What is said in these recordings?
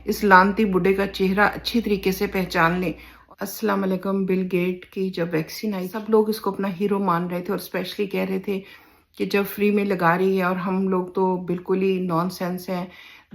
اس لانتی بڈھے کا چہرہ اچھی طریقے سے پہچان لیں۔ السلام علیکم۔ بل گیٹ کی جب ویکسین آئی سب لوگ اس کو اپنا ہیرو مان رہے تھے، اور اسپیشلی کہہ رہے تھے کہ جب فری میں لگا رہی ہے، اور ہم لوگ تو بالکل ہی نان سینس ہیں،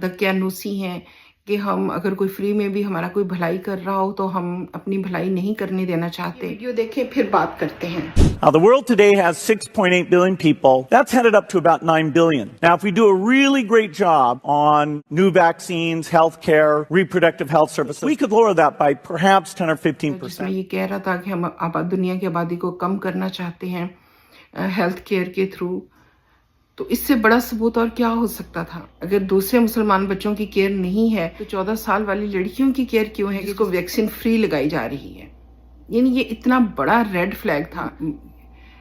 دقیانوسی ہیں کہ ہم اگر کوئی فری میں بھی ہمارا کوئی بھلائی کر رہا ہو تو ہم اپنی بھلائی نہیں کرنے دینا چاہتے۔ ویڈیو دیکھیں پھر بات کرتے ہیں۔ Now, the world today has 6.8 billion people. That's headed up to about 9 billion. Now, if we do a really great job on new vaccines, healthcare, reproductive health services, we could lower that by perhaps 10 or 15%. جس میں یہ کہہ رہا تھا کہ ہم دنیا کی آبادی کو کم کرنا چاہتے ہیں ہیلتھ کیئر کے تھرو، تو اس سے بڑا ثبوت اور کیا ہو سکتا تھا؟ اگر دوسرے مسلمان بچوں کی کیئر نہیں ہے تو 14 سال والی لڑکیوں کی کیئر کیوں ہے جس کو ویکسین فری لگائی جا رہی ہے؟ یعنی یہ اتنا بڑا ریڈ فلیگ تھا۔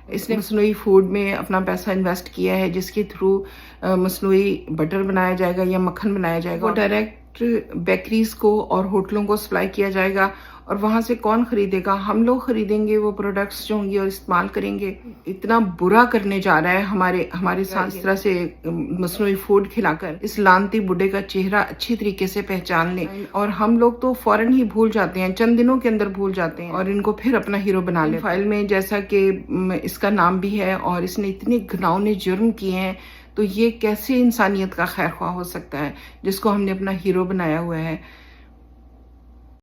اس نے مصنوعی فوڈ میں اپنا پیسہ انویسٹ کیا ہے جس کے تھرو مصنوعی بٹر بنایا جائے گا یا مکھن بنایا جائے گا، وہ ڈائریکٹ بیکریز کو اور ہوٹلوں کو سپلائی کیا جائے گا، اور وہاں سے کون خریدے گا؟ ہم لوگ خریدیں گے وہ پروڈکٹس جو ہوں گے اور استعمال کریں گے۔ اتنا برا کرنے جا رہا ہے ہمارے ساتھ اس طرح سے مصنوعی فوڈ کھلا کر اس لانتی بڈھے کا چہرہ اچھی طریقے سے پہچان لیں، اور ہم لوگ تو فوراً ہی بھول جاتے ہیں، چند دنوں کے اندر بھول جاتے ہیں، اور ان کو پھر اپنا ہیرو بنا لیں۔ فائل میں جیسا کہ اس کا نام بھی ہے اور اس نے اتنے گھناؤنے جرم کیے ہیں، تو یہ کیسے انسانیت کا خیر خواہ ہو سکتا ہے جس کو ہم نے اپنا ہیرو بنایا ہوا ہے؟